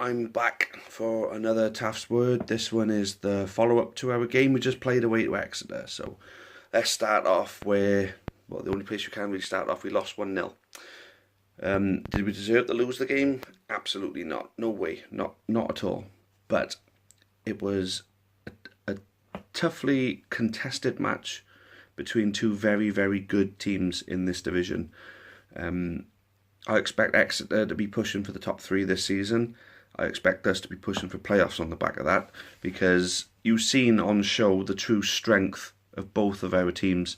I'm back for another Taff's Word. This one is the follow-up to our game we just played away to Exeter. So let's start off well, the only place we can really start off, we lost 1-0. Did we deserve to lose the game? Absolutely not. No way. Not at all. But it was a toughly contested match between two very, very good teams in this division. I expect Exeter to be pushing for the top three this season. I expect us to be pushing for playoffs on the back of that, because you've seen on show the true strength of both of our teams.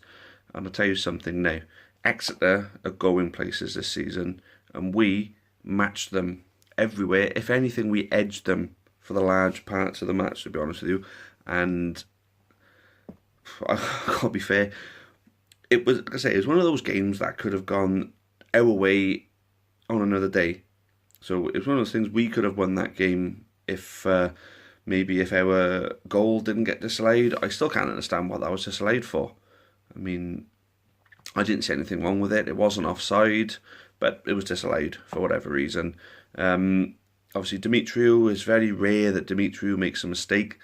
And I'll tell you something now. Exeter are going places this season, and we matched them everywhere. If anything, we edged them for the large parts of the match, to be honest with you. And I can't be fair. It was, like I say, it was one of those games that could have gone our way on another day. So it was one of those things, we could have won that game if maybe if our goal didn't get disallowed. I still can't understand what that was disallowed for. I mean, I didn't see anything wrong with it. It wasn't offside, but it was disallowed for whatever reason. Obviously, Demetriou, is very rare that Demetriou makes a mistake,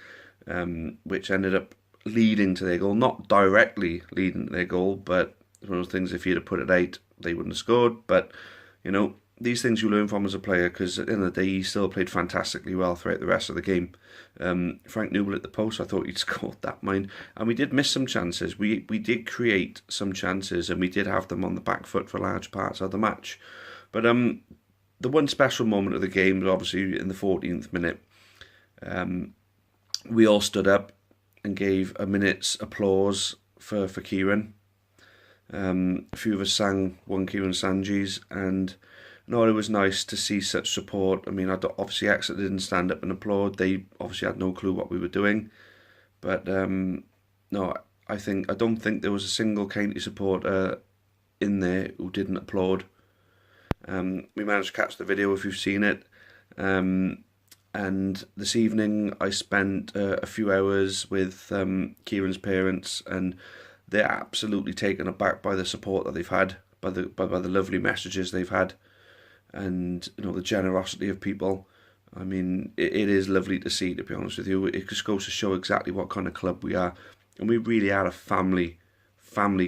which ended up leading to their goal. Not directly leading to their goal, but it's one of those things, if he'd have put it out, they wouldn't have scored. But, you know, these things you learn from as a player, because at the end of the day, he still played fantastically well throughout the rest of the game. Frank Newell at the post, I thought he'd scored that mine. And we did miss some chances. We did create some chances, and we did have them on the back foot for large parts of the match. But the one special moment of the game was obviously in the 14th minute. We all stood up and gave a minute's applause for Kieran. A few of us sang one Kieran Sanji's, and no, it was nice to see such support. I mean, obviously Exeter didn't stand up and applaud. They obviously had no clue what we were doing. But no, I don't think there was a single County supporter in there who didn't applaud. We managed to catch the video if you've seen it. And this evening I spent a few hours with Kieran's parents, and they're absolutely taken aback by the support that they've had, by the lovely messages they've had, and you know, the generosity of people. I mean, it is lovely to see, to be honest with you. It just goes to show exactly what kind of club we are, and we really are a family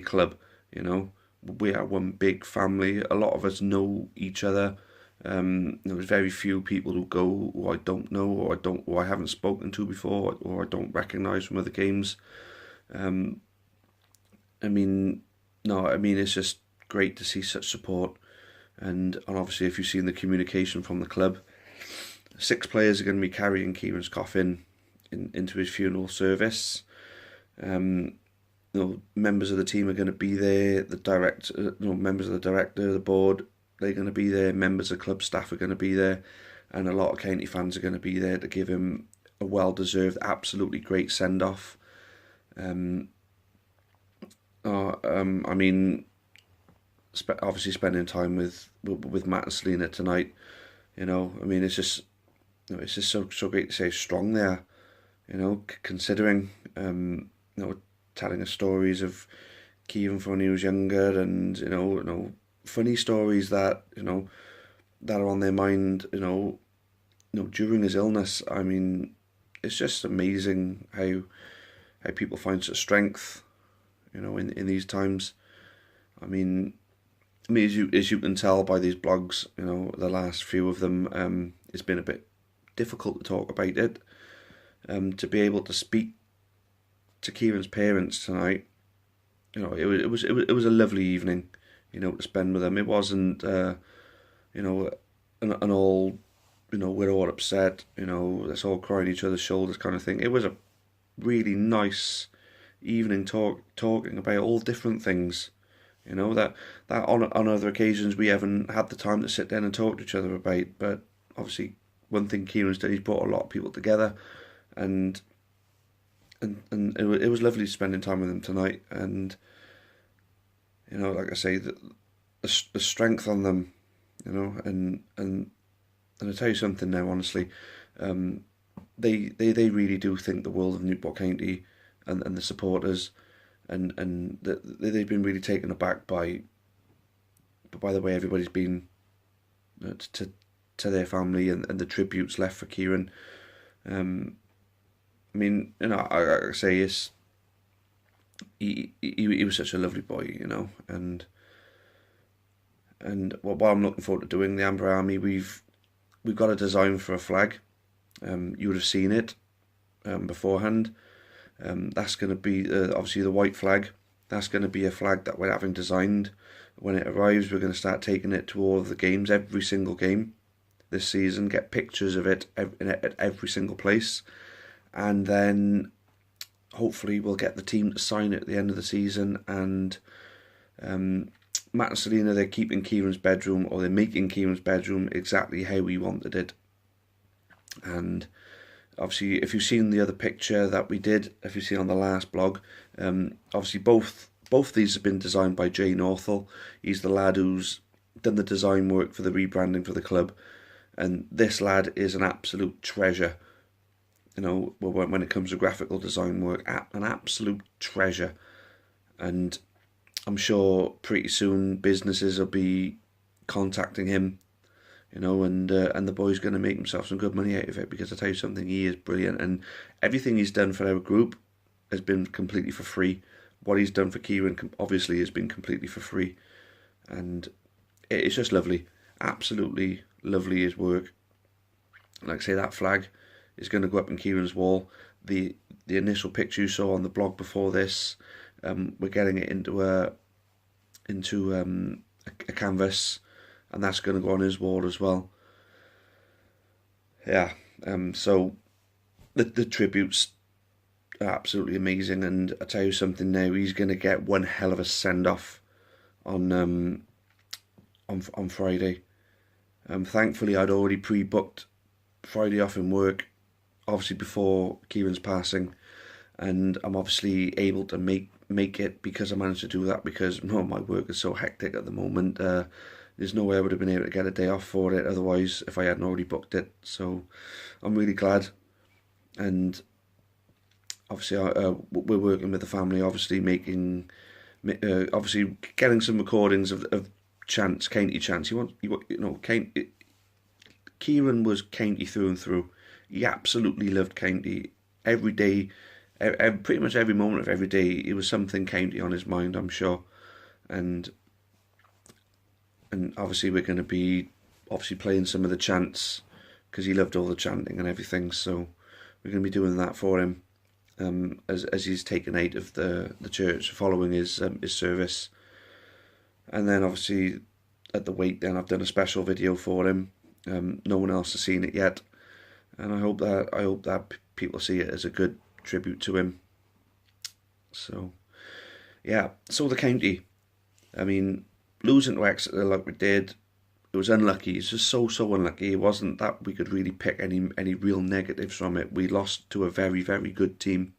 club. You know, we are one big family. A lot of us know each other. There's very few people who go who I don't know, or I haven't spoken to before, or I don't recognise from other games. I mean, it's just great to see such support, and obviously, if you've seen the communication from the club, 6 players are going to be carrying Kieran's coffin into his funeral service. Members of the team are going to be there. Members of the director, the board, they're going to be there. Members of club staff are going to be there, and a lot of County fans are going to be there to give him a well-deserved, absolutely great send-off. I mean, obviously spending time with Matt and Selena tonight, you know, I mean, it's just so great to see how strong they are, you know, considering, telling us stories of Kieran from when he was younger, and you know, funny stories that that are on their mind, during his illness. I mean, it's just amazing how people find such strength, in these times. I mean, as you can tell by these blogs, the last few of them, it's been a bit difficult to talk about it. To be able to speak to Kieran's parents tonight, it was a lovely evening, to spend with them. It wasn't, an all, we're all upset, let's all cry on each other's shoulders kind of thing. It was a really nice evening talking about all different things, that on other occasions we haven't had the time to sit down and talk to each other about. But obviously, one thing Kieran's done, he's brought a lot of people together, and it was lovely spending time with him tonight. And like I say, the strength on them, and I tell you something now, honestly, they really do think the world of Newport County and the supporters, and they've been really taken aback by the way everybody's been to their family and the tributes left for Kieran. I mean, you know, I say he was such a lovely boy, you know, and what I'm looking forward to doing, the Amber Army, we've got a design for a flag. You would have seen it beforehand. That's going to be obviously the white flag. That's going to be a flag that we're having designed. When it arrives, we're going to start taking it to all of the games, every single game this season, get pictures of it at every single place, and then hopefully we'll get the team to sign it at the end of the season. And Matt and Selena, they're keeping Kieran's bedroom, or they're making Kieran's bedroom exactly how we wanted it. And obviously, if you've seen the other picture that we did, if you've seen on the last blog, obviously both these have been designed by Jay Northall. He's the lad who's done the design work for the rebranding for the club, and this lad is an absolute treasure. You know, when it comes to graphical design work, an absolute treasure. And I'm sure pretty soon businesses will be contacting him, you know, and the boy's going to make himself some good money out of it, because I tell you something, he is brilliant, and everything he's done for our group has been completely for free. What he's done for Kieran obviously has been completely for free, and it's just lovely, absolutely lovely, his work. Like I say, that flag is going to go up in Kieran's wall. The initial picture you saw on the blog before this, we're getting it into a canvas, and that's going to go on his wall as well. Yeah, so the tributes are absolutely amazing, and I tell you something now, he's going to get one hell of a send off on Friday. Thankfully, I'd already pre-booked Friday off in work, obviously before Kieran's passing, and I'm obviously able to make it because I managed to do that, because my work is so hectic at the moment. There's no way I would have been able to get a day off for it otherwise if I hadn't already booked it. So I'm really glad, and obviously we're working with the family, obviously obviously getting some recordings of chants, county chants. Kieran was county through and through. He absolutely loved county. Every day, pretty much every moment of every day, it was something county on his mind, I'm sure. And obviously we're going to be playing some of the chants, because he loved all the chanting and everything. So we're going to be doing that for him, as he's taken out of the church following his service. And then obviously at the wake, then I've done a special video for him. No one else has seen it yet, and I hope that people see it as a good tribute to him. So yeah, so the county, I mean, losing to Exeter like we did, it was unlucky. It's just so unlucky. It wasn't that we could really pick any real negatives from it. We lost to a very, very good team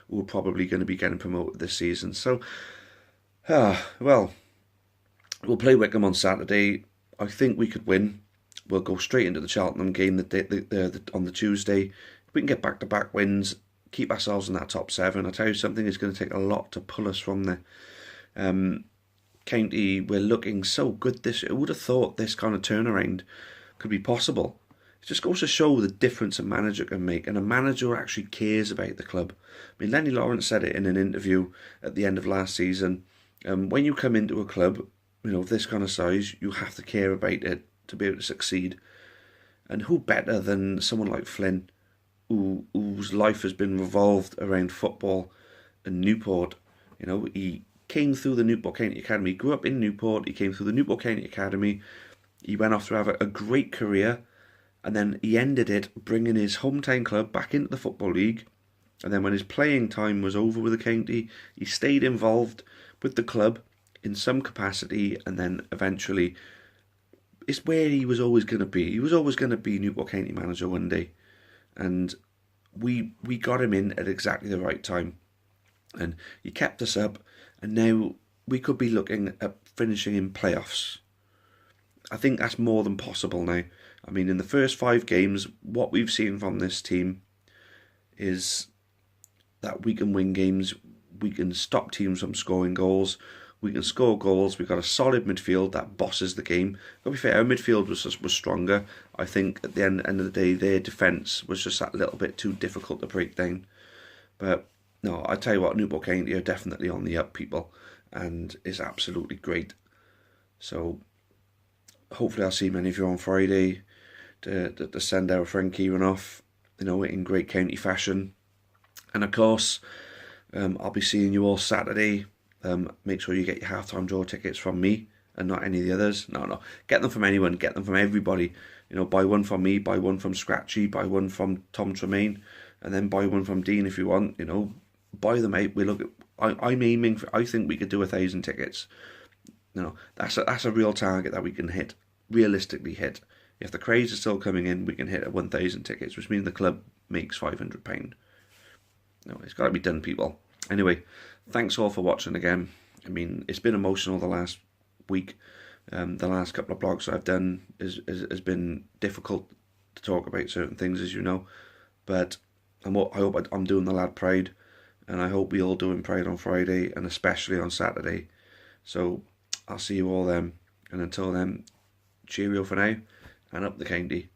who are probably going to be getting promoted this season. So well, we'll play Wickham on Saturday. I think we could win. We'll go straight into the Cheltenham game on the Tuesday. If we can get back-to-back wins, keep ourselves in that top 7, I tell you something, it's going to take a lot to pull us from there. County, we're looking so good this year. Who would have thought this kind of turnaround could be possible? It just goes to show the difference a manager can make, and a manager who actually cares about the club. I mean, Lenny Lawrence said it in an interview at the end of last season. When you come into a club, you know, of this kind of size, you have to care about it to be able to succeed. And who better than someone like Flynn, whose life has been revolved around football and Newport. You know, he came through the Newport County Academy. He grew up in Newport. He came through the Newport County Academy. He went off to have a great career, and then he ended it bringing his hometown club back into the Football League. And then when his playing time was over with the county, he stayed involved with the club in some capacity, and then eventually it's where he was always going to be. He was always going to be Newport County manager one day, and we got him in at exactly the right time, and he kept us up, and now we could be looking at finishing in playoffs. I think that's more than possible now. I mean, in the first 5 games, what we've seen from this team is that we can win games, we can stop teams from scoring goals, We can score goals. We've got a solid midfield that bosses the game. To be fair, our midfield was stronger. I think at the end of the day, their defence was just that little bit too difficult to break down. But no, I tell you what, Newport County are definitely on the up, people, and is absolutely great. So hopefully I'll see many of you on Friday to send our friend Kieran off, in great county fashion. And of course, I'll be seeing you all Saturday. Make sure you get your halftime draw tickets from me and not any of the others. No, get them from anyone. Get them from everybody. Buy one from me, buy one from Scratchy, buy one from Tom Tremaine, and then buy one from Dean if you want. Buy them out. I'm aiming for. I think we could do 1,000 tickets. That's a real target that we can hit. Realistically hit. If the craze is still coming in, we can hit at 1,000 tickets, which means the club makes £500. It's got to be done, people. Anyway, thanks all for watching again. I mean, it's been emotional the last week. The last couple of blogs I've done has been difficult to talk about certain things, as you know. But I hope I'm doing the lad proud, and I hope we all do him proud on Friday, and especially on Saturday. So I'll see you all then, and until then, cheerio for now, and up the county.